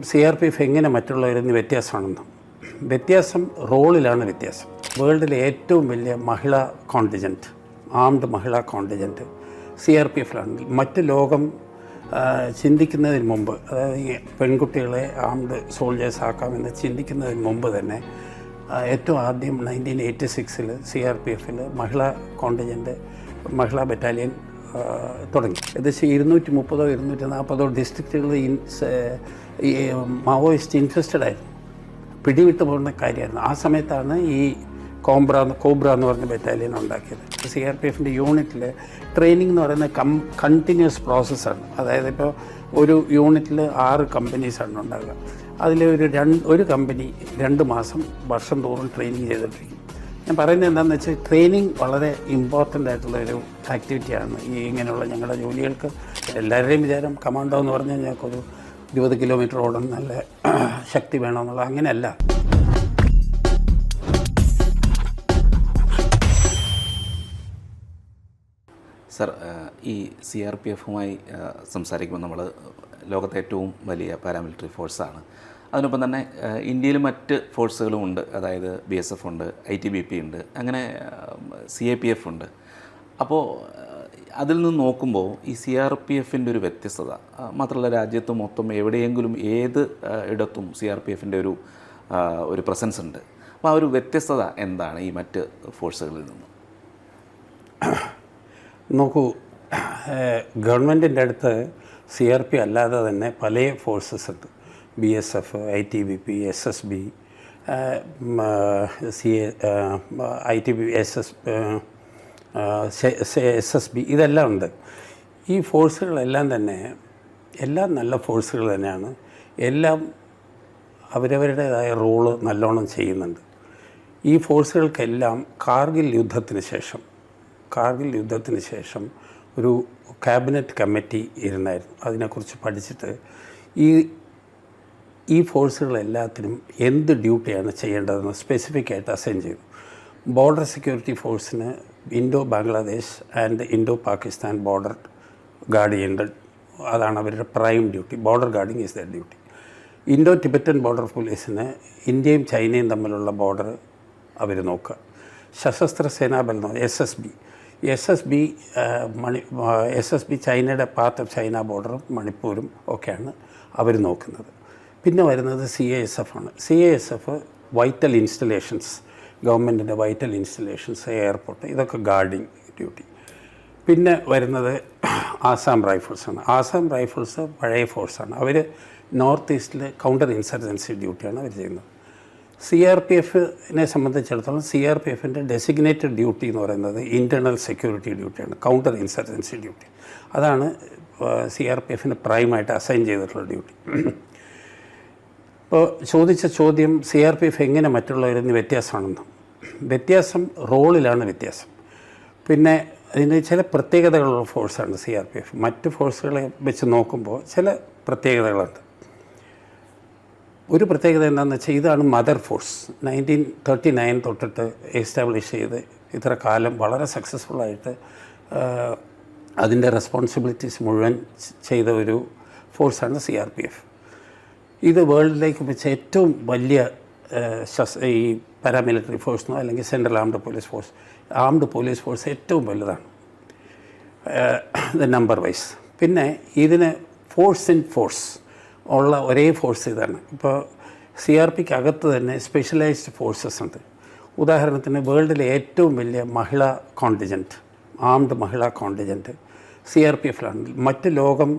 CRPF എങ്ങനെ മറ്റുള്ളവരിൽ നിന്ന് വ്യത്യാസമാണെന്നും വ്യത്യാസം റോളിലാണ് വ്യത്യാസം. വേൾഡിലെ ഏറ്റവും വലിയ മഹിളാ കോണ്ടിജൻറ്റ്, ആംഡ് മഹിളാ കോണ്ടിജൻറ്റ് CRPFിലാണെങ്കിൽ മറ്റ് ലോകം ചിന്തിക്കുന്നതിന് മുമ്പ്, അതായത് പെൺകുട്ടികളെ ആംഡ് സോൾജേഴ്സ് ആക്കാമെന്ന് ചിന്തിക്കുന്നതിന് മുമ്പ് തന്നെ ഏറ്റവും ആദ്യം 1986 CRPFിൽ മഹിളാ കോണ്ടിജൻറ്റ്, മഹിളാ ബറ്റാലിയൻ തുടങ്ങി. ഏകദേശം 230 240 ഡിസ്ട്രിക്റ്റുകൾ ഈ മാവോയിസ്റ്റ് ഇൻഫെസ്റ്റഡ് ആയിരുന്നു, പിടിവിട്ട് പോകുന്ന കാര്യമായിരുന്നു. ആ സമയത്താണ് ഈ കോബ്ര എന്ന് പറഞ്ഞ ബറ്റാലിയൻ ഉണ്ടാക്കിയത്. CRPFിൻ്റെ യൂണിറ്റിൽ ട്രെയിനിങ് എന്ന് പറയുന്നത് കണ്ടിന്യൂസ് പ്രോസസ്സാണ്. അതായത് ഇപ്പോൾ ഒരു യൂണിറ്റിൽ 6 കമ്പനീസാണ് ഉണ്ടാകുക. അതിൽ ഒരു കമ്പനി 2 മാസം വർഷം തോറും ട്രെയിനിങ് ചെയ്തിട്ടിരിക്കും. ഞാൻ പറയുന്നത് എന്താണെന്ന് വെച്ചാൽ ട്രെയിനിങ് വളരെ ഇമ്പോർട്ടൻ്റ് ആയിട്ടുള്ളൊരു ആക്ടിവിറ്റിയാണ് ഈ ഇങ്ങനെയുള്ള ഞങ്ങളുടെ ജോലികൾക്ക്. എല്ലാവരുടെയും വിചാരം കമാൻഡോ എന്ന് പറഞ്ഞാൽ ഞങ്ങൾക്കൊരു 20 കിലോമീറ്റർ ഓടാൻ നല്ല ശക്തി വേണമെന്നുള്ളത്. അങ്ങനെയല്ല. സർ, ഈ CRPFുമായി സംസാരിക്കുമ്പോൾ നമ്മൾ ലോകത്തെ ഏറ്റവും വലിയ പാരാമിലിറ്ററി ഫോഴ്സാണ്. അതിനൊപ്പം തന്നെ ഇന്ത്യയിൽ മറ്റ് ഫോഴ്സുകളും ഉണ്ട്. അതായത് BSF ഉണ്ട്, ITBP ഉണ്ട്, അങ്ങനെ CAPF ഉണ്ട്. അപ്പോൾ അതിൽ നിന്ന് നോക്കുമ്പോൾ ഈ CRPFിൻ്റെ ഒരു വ്യത്യസ്തത, മാത്രമല്ല രാജ്യത്ത് മൊത്തം എവിടെയെങ്കിലും ഏത് ഇടത്തും CRPFിൻ്റെ ഒരു പ്രസൻസ് ഉണ്ട്. അപ്പോൾ ആ ഒരു വ്യത്യസ്തത എന്താണ് ഈ മറ്റ് ഫോഴ്സുകളിൽ നിന്നും? നോക്കൂ, ഗവൺമെൻറ്റിൻ്റെ അടുത്ത് CRP അല്ലാതെ തന്നെ പല ഫോഴ്സസ് ഉണ്ട്. BSF, ITBP, SSB, SSB ഇതെല്ലാം ഉണ്ട്. ഈ ഫോഴ്സുകളെല്ലാം തന്നെ എല്ലാം നല്ല ഫോഴ്സുകൾ തന്നെയാണ്. എല്ലാം അവരവരുടേതായ റോള് നല്ലോണം ചെയ്യുന്നുണ്ട്. ഈ ഫോഴ്സുകൾക്കെല്ലാം കാർഗിൽ യുദ്ധത്തിന് ശേഷം ഒരു ക്യാബിനറ്റ് കമ്മിറ്റി ഇരുന്നായിരുന്നു. അതിനെക്കുറിച്ച് പഠിച്ചിട്ട് ഈ ഫോഴ്സുകളെല്ലാത്തിനും എന്ത് ഡ്യൂട്ടിയാണ് ചെയ്യേണ്ടതെന്ന് സ്പെസിഫിക് ആയിട്ട് അസൈൻ ചെയ്തു. ബോർഡർ സെക്യൂരിറ്റി ഫോഴ്സിന് Indo Bangladesh and Indo Pakistan border guard ചെയ്യേണ്ടത്, അതാണ് അവരുടെ prime duty. Border guarding is their duty. Indo Tibetan border പോലീസിന് ഇന്ത്യയും ചൈനയും തമ്മിലുള്ള ബോർഡർ അവർ നോക്കുക. സശസ്ത്ര സേനാബൽ SSB ചൈനയുടെ പാർട്ട് ഓഫ് ചൈന ബോർഡറും മണിപ്പൂരും ഒക്കെയാണ് അവർ നോക്കുന്നത്. പിന്നെ വരുന്നത് CISF ആണ്. CISF വൈറ്റൽ ഇൻസ്റ്റലേഷൻസ്, ഗവൺമെൻറ്റിൻ്റെ വൈറ്റൽ ഇൻസ്റ്റലേഷൻസ്, എയർപോർട്ട്, ഇതൊക്കെ ഗാർഡിങ് ഡ്യൂട്ടി. പിന്നെ വരുന്നത് ആസാം റൈഫിൾസാണ്. ആസാം റൈഫിൾസ് പഴയ ഫോഴ്സാണ്. അവർ നോർത്ത് ഈസ്റ്റിൽ കൗണ്ടർ ഇൻസർജൻസി ഡ്യൂട്ടിയാണ് അവർ ചെയ്യുന്നത്. CRPFിനെ സംബന്ധിച്ചിടത്തോളം CRPFിൻ്റെ ഡെസിഗ്നേറ്റഡ് ഡ്യൂട്ടി എന്ന് പറയുന്നത് ഇൻറ്റേർണൽ സെക്യൂരിറ്റി ഡ്യൂട്ടിയാണ്, കൗണ്ടർ ഇൻസർജൻസി ഡ്യൂട്ടി. അതാണ് CRPFിന് പ്രൈമായിട്ട് അസൈൻ ചെയ്തിട്ടുള്ള ഡ്യൂട്ടി. ഇപ്പോൾ ചോദിച്ച ചോദ്യം CRPF എങ്ങനെ മറ്റുള്ളവരിൽ നിന്ന് വ്യത്യാസമാണെന്നും വ്യത്യാസം റോളിലാണ് വ്യത്യാസം. പിന്നെ അതിന് ചില പ്രത്യേകതകളുള്ള ഫോഴ്സാണ് CRPF. മറ്റ് ഫോഴ്സുകളെ വെച്ച് നോക്കുമ്പോൾ ചില പ്രത്യേകതകളുണ്ട്. ഒരു പ്രത്യേകത എന്താണെന്ന് വെച്ചാൽ ഇതാണ് മദർ ഫോഴ്സ്. 1939 തൊട്ടിട്ട് എസ്റ്റാബ്ലിഷ് ചെയ്ത് ഇത്ര കാലം വളരെ സക്സസ്ഫുള്ളായിട്ട് അതിൻ്റെ റെസ്പോൺസിബിലിറ്റീസ് മുഴുവൻ ചെയ്ത ഒരു ഫോഴ്സാണ് CRPF. ഇത് വേൾഡിലേക്ക് വെച്ച ഏറ്റവും വലിയ ഈ പാരാമിലിറ്ററി ഫോഴ്സിനോ അല്ലെങ്കിൽ സെൻട്രൽ ആംഡ് പോലീസ് ഫോഴ്സ് ഏറ്റവും വലുതാണ് നമ്പർ വൈസ്. പിന്നെ ഇതിന് ഫോഴ്സ് ഉള്ള ഒരേ ഫോഴ്സ് ഇതാണ്. ഇപ്പോൾ CRPക്ക് അകത്ത് തന്നെ സ്പെഷ്യലൈസ്ഡ് ഫോഴ്സസ് ഉണ്ട്. ഉദാഹരണത്തിന് വേൾഡിലെ ഏറ്റവും വലിയ മഹിളാ കോണ്ടിജൻറ്റ്, ആംഡ് മഹിളാ കോണ്ടിജൻറ്റ് CRPFിലാണെങ്കിൽ മറ്റ് ലോകം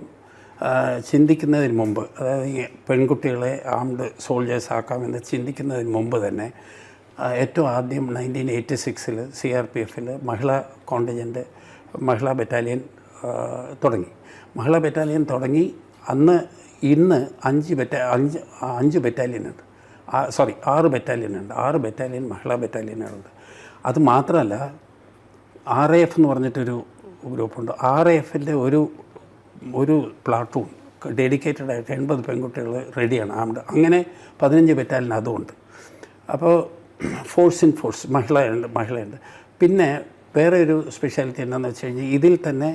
ചിന്തിക്കുന്നതിന് മുമ്പ്, അതായത് പെൺകുട്ടികളെ ആംഡ് സോൾജേഴ്സ് ആക്കാമെന്ന് ചിന്തിക്കുന്നതിന് മുമ്പ് തന്നെ ഏറ്റവും ആദ്യം 1986 CRPFിൽ മഹിളാ കോണ്ടിജൻറ്റ്, മഹിളാ ബറ്റാലിയൻ തുടങ്ങി. മഹിളാ ബറ്റാലിയൻ തുടങ്ങി ഇന്ന് 6 ബറ്റാലിയനുണ്ട്. 6 ബറ്റാലിയനുണ്ട്. 6 ബറ്റാലിയൻ മഹിളാ ബറ്റാലിയനുണ്ട്. അത് മാത്രമല്ല, RAF എന്ന് പറഞ്ഞിട്ടൊരു ഗ്രൂപ്പുണ്ട്. RAFിൻ്റെ ഒരു പ്ലാറ്റൂൺ ഡെഡിക്കേറ്റഡ് ആയിട്ട് 80 പെൺകുട്ടികൾ റെഡിയാണ്, ആംഡ്. അങ്ങനെ 15 ബറ്റാലിയൻ അതുമുണ്ട്. അപ്പോൾ ഫോഴ്സ് മഹിളയുണ്ട്. പിന്നെ വേറെ ഒരു സ്പെഷ്യാലിറ്റി എന്താണെന്ന് വെച്ച് കഴിഞ്ഞാൽ ഇതിൽ തന്നെ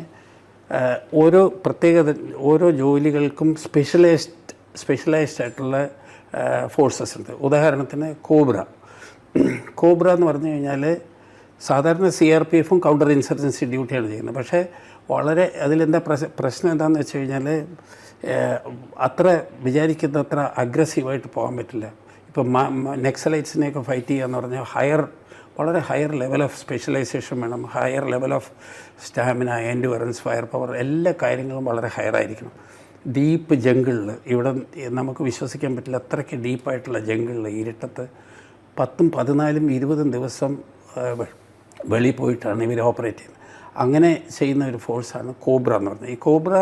ഓരോ ജോലികൾക്കും സ്പെഷ്യലൈസ്ഡ് സ്പെഷ്യലൈസ്ഡ് ആയിട്ടുള്ള ഫോഴ്സസ് ഉണ്ട്. ഉദാഹരണത്തിന് കോബ്ര എന്ന് പറഞ്ഞു കഴിഞ്ഞാൽ സാധാരണ CRPF കൗണ്ടർ ഇൻസർജൻസി ഡ്യൂട്ടിയാണ് ചെയ്യുന്നത്. പക്ഷേ വളരെ അതിലെന്താ പ്രശ്നം എന്താണെന്ന് വെച്ച് കഴിഞ്ഞാൽ അത്ര വിചാരിക്കുന്നത്ര അഗ്രസീവായിട്ട് പോകാൻ പറ്റില്ല. ഇപ്പം നെക്സലൈറ്റ്സിനെയൊക്കെ ഫൈറ്റ് ചെയ്യുക എന്ന് പറഞ്ഞാൽ വളരെ ഹയർ ലെവൽ ഓഫ് സ്പെഷ്യലൈസേഷൻ വേണം, higher level of stamina, endurance, fire power, എല്ലാ കാര്യങ്ങളും വളരെ ഹയർ ആയിരിക്കണം. ഡീപ്പ് ജംഗിളിൽ ഇവിടെ നമുക്ക് വിശ്വസിക്കാൻ പറ്റില്ല, അത്രയ്ക്ക് ഡീപ്പായിട്ടുള്ള ജംഗിളിൽ ഇരുട്ടത്ത് 10, 14, 20 ദിവസം വെളിയിൽ പോയിട്ടാണ് ഇവർ ഓപ്പറേറ്റ് ചെയ്യുന്നത്. അങ്ങനെ ചെയ്യുന്ന ഒരു ഫോഴ്സാണ് കോബ്ര എന്ന് പറയുന്നത്. ഈ കോബ്ര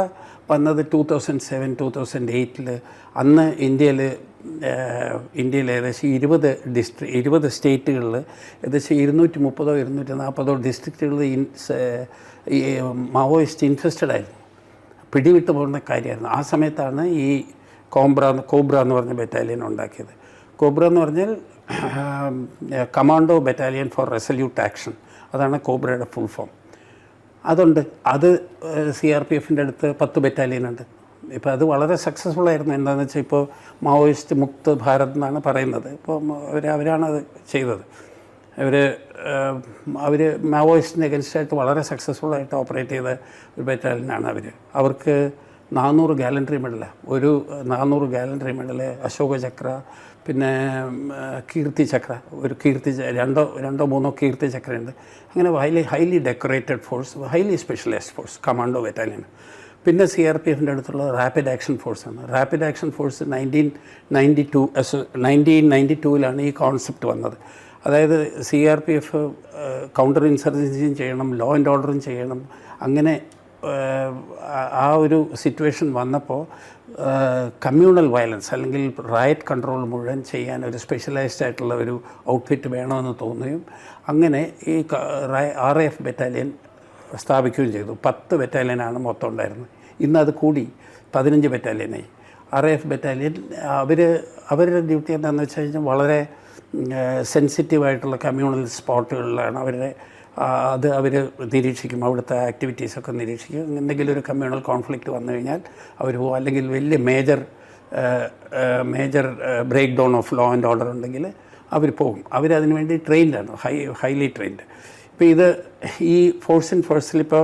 വന്നത് 2007, 2008 അന്ന് ഇന്ത്യയിൽ ഏകദേശം 20 സ്റ്റേറ്റുകളിൽ ഏകദേശം 230, 240 ഡിസ്ട്രിക്റ്റുകളിൽ ഈ മാവോയിസ്റ്റ് ഇൻഫെസ്റ്റഡ് ആയിരുന്നു, പിടിവിട്ട് പോകുന്ന കാര്യമായിരുന്നു. ആ സമയത്താണ് ഈ കോബ്ര എന്ന് പറഞ്ഞ ബറ്റാലിയൻ ഉണ്ടാക്കിയത്. കോബ്ര എന്ന് പറഞ്ഞാൽ commando battalion for resolute action, അതാണ് കോബ്രയുടെ ഫുൾ ഫോം. അതുണ്ട്. അത് CRPFൻ്റെ അടുത്ത് 10 ബറ്റാലിയനുണ്ട്. ഇപ്പോൾ അത് വളരെ സക്സസ്ഫുൾ ആയിരുന്നു. എന്താണെന്ന് വെച്ചാൽ ഇപ്പോൾ മാവോയിസ്റ്റ് മുക്ത് ഭാരത് എന്നാണ് പറയുന്നത്. ഇപ്പോൾ അവരാണത് ചെയ്തത്. അവർ മാവോയിസ്റ്റിന് എഗൻസ്റ്റായിട്ട് വളരെ സക്സസ്ഫുള്ളായിട്ട് ഓപ്പറേറ്റ് ചെയ്ത ഒരു ബറ്റാലിയനാണ് അവർക്ക് 400 gallantry medal, 400 gallantry medal, Ashoka Chakra, പിന്നെ കീർത്തി ചക്ര, രണ്ടോ മൂന്നോ കീർത്തി ചക്രയുണ്ട്. അങ്ങനെ highly decorated force, highly specialised force, commando battalion. പിന്നെ CRPFൻ്റെ അടുത്തുള്ള റാപ്പിഡ് ആക്ഷൻ ഫോഴ്സാണ്. റാപ്പിഡ് ആക്ഷൻ ഫോഴ്സ് 1992 ഈ കോൺസെപ്റ്റ് വന്നത്. അതായത് CRPF കൗണ്ടർ ഇൻസർജൻസിയും ചെയ്യണം, ലോ ആൻഡ് ഓർഡറും ചെയ്യണം. അങ്ങനെ ആ ഒരു സിറ്റുവേഷൻ വന്നപ്പോൾ കമ്മ്യൂണൽ വയലൻസ് അല്ലെങ്കിൽ റയറ്റ് കൺട്രോൾ മുഴുവൻ ചെയ്യാൻ ഒരു സ്പെഷ്യലൈസ്ഡ് ആയിട്ടുള്ള ഒരു ഔട്ട്ഫിറ്റ് വേണമെന്ന് തോന്നുകയും അങ്ങനെ ഈ RAF ബറ്റാലിയൻ സ്ഥാപിക്കുകയും ചെയ്തു. 10 ബറ്റാലിയനാണ് മൊത്തം ഉണ്ടായിരുന്നത്. ഇന്നത് കൂടി 15 ബറ്റാലിയനായി. RAF ബറ്റാലിയൻ അവരുടെ ഡ്യൂട്ടി എന്താണെന്ന് വെച്ച് കഴിഞ്ഞാൽ വളരെ സെൻസിറ്റീവായിട്ടുള്ള കമ്മ്യൂണൽ സ്പോട്ടുകളിലാണ് അവർ നിരീക്ഷിക്കും, അവിടുത്തെ ആക്ടിവിറ്റീസൊക്കെ നിരീക്ഷിക്കും. എന്തെങ്കിലും ഒരു കമ്മ്യൂണൽ കോൺഫ്ലിക്റ്റ് വന്നു കഴിഞ്ഞാൽ അവർ പോകും. അല്ലെങ്കിൽ വലിയ major break down of law and order ഉണ്ടെങ്കിൽ അവർ പോകും. അവരതിനു വേണ്ടി ട്രെയിൻഡാണ്, ഹൈലി ട്രെയിൻഡ്. ഇപ്പോൾ ഈ ഫോഴ്സിൽ ഇപ്പോൾ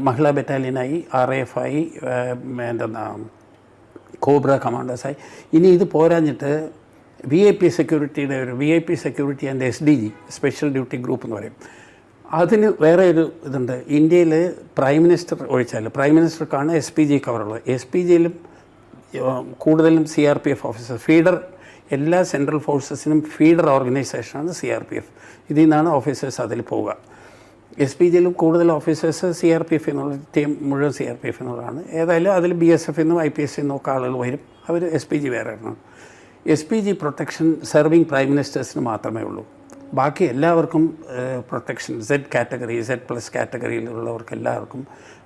മഹിളാ ബറ്റാലിയനായി, RAF ആയി, കോബ്ര കമാൻഡേഴ്സായി. ഇനി ഇത് പോരാഞ്ഞിട്ട് VIP സെക്യൂരിറ്റിയുടെ VIP security and SDG, special duty group എന്ന് പറയും. അതിന് വേറെ ഒരു ഇതുണ്ട്. ഇന്ത്യയിൽ പ്രൈം മിനിസ്റ്റർ ഒഴിച്ചാൽ പ്രൈം മിനിസ്റ്റർക്കാണ് SPG കവറുള്ളത്. SPGയിലും കൂടുതലും CRPF ഓഫീസർ, ഫീഡർ, എല്ലാ സെൻട്രൽ ഫോഴ്സസിനും ഫീഡർ ഓർഗനൈസേഷനാണ് CRPF. ഇതിൽ നിന്നാണ് ഓഫീസേഴ്സ് അതിൽ പോവുക. SPGയിലും കൂടുതൽ ഓഫീസേഴ്സ് CRPF എന്നുള്ള ടീം മുഴുവൻ CRPF എന്നുള്ളതാണ്. ഏതായാലും അതിൽ BSF എന്നും IPS എന്നും ഒക്കെ ആളുകൾ വരും. അവർ SPG വേറെ ആണ്. SPG പ്രൊട്ടക്ഷൻ സർവിങ് പ്രൈം മിനിസ്റ്റേഴ്സിന് മാത്രമേ ഉള്ളൂ. ബാക്കി എല്ലാവർക്കും പ്രൊട്ടക്ഷൻ Z കാറ്റഗറിയിലുള്ളവർക്ക് എല്ലാവർക്കും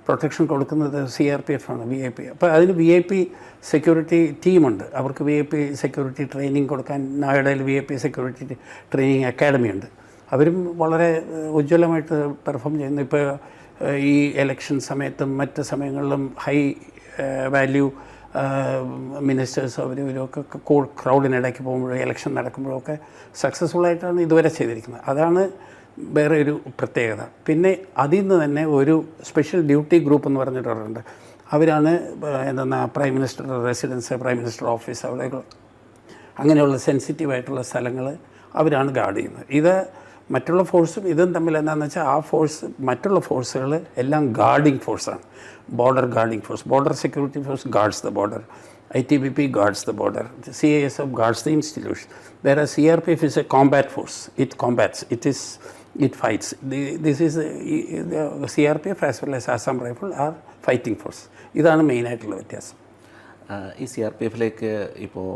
പ്രൊട്ടക്ഷൻ കൊടുക്കുന്നത് CRPF ആണ്, VIP. അപ്പോൾ അതിന് VIP സെക്യൂരിറ്റി ടീമുണ്ട്. അവർക്ക് VIP സെക്യൂരിറ്റി ട്രെയിനിങ് കൊടുക്കാൻ നോയിഡയിൽ VIP സെക്യൂരിറ്റി ട്രെയിനിങ് അക്കാഡമി ഉണ്ട്. അവരും വളരെ ഉജ്ജ്വലമായിട്ട് പെർഫോം ചെയ്യുന്നു. ഇപ്പോൾ ഈ ഇലക്ഷൻ സമയത്തും മറ്റ് സമയങ്ങളിലും ഹൈ വാല്യൂ മിനിസ്റ്റേഴ്സ് ഇവരൊക്കെ ക്രൗഡിനിടയ്ക്ക് പോകുമ്പോഴും ഇലക്ഷൻ നടക്കുമ്പോഴൊക്കെ സക്സസ്ഫുള്ളായിട്ടാണ് ഇതുവരെ ചെയ്തിരിക്കുന്നത്. അതാണ് വേറെ ഒരു പ്രത്യേകത. പിന്നെ അതിൽ നിന്ന് തന്നെ ഒരു സ്പെഷ്യൽ ഡ്യൂട്ടി ഗ്രൂപ്പ് എന്ന് പറഞ്ഞിട്ടുണ്ട്. അവരാണ് പ്രൈം മിനിസ്റ്ററുടെ റെസിഡൻസ്, പ്രൈം മിനിസ്റ്റർ ഓഫീസ്, അവിടെ അങ്ങനെയുള്ള സെൻസിറ്റീവായിട്ടുള്ള സ്ഥലങ്ങൾ അവരാണ് ഗാർഡ് ചെയ്യുന്നത്. ഇത് മറ്റുള്ള ഫോഴ്സും ഇതും തമ്മിൽ എന്താണെന്ന് വെച്ചാൽ ആ ഫോഴ്സ് മറ്റുള്ള ഫോഴ്സുകൾ എല്ലാം ഗാർഡിങ് ഫോഴ്സാണ്. Border guarding force, border security force guards the border, ITBP guards the border, CISF guards the institution, whereas CRPF is a combat force. It combats, it fights. This is the CRPF as well as Assam Rifle are fighting force. ഇതാണ് മെയിനായിട്ടുള്ള വ്യത്യാസം. ഈ CRPFിലേക്ക് ഇപ്പോൾ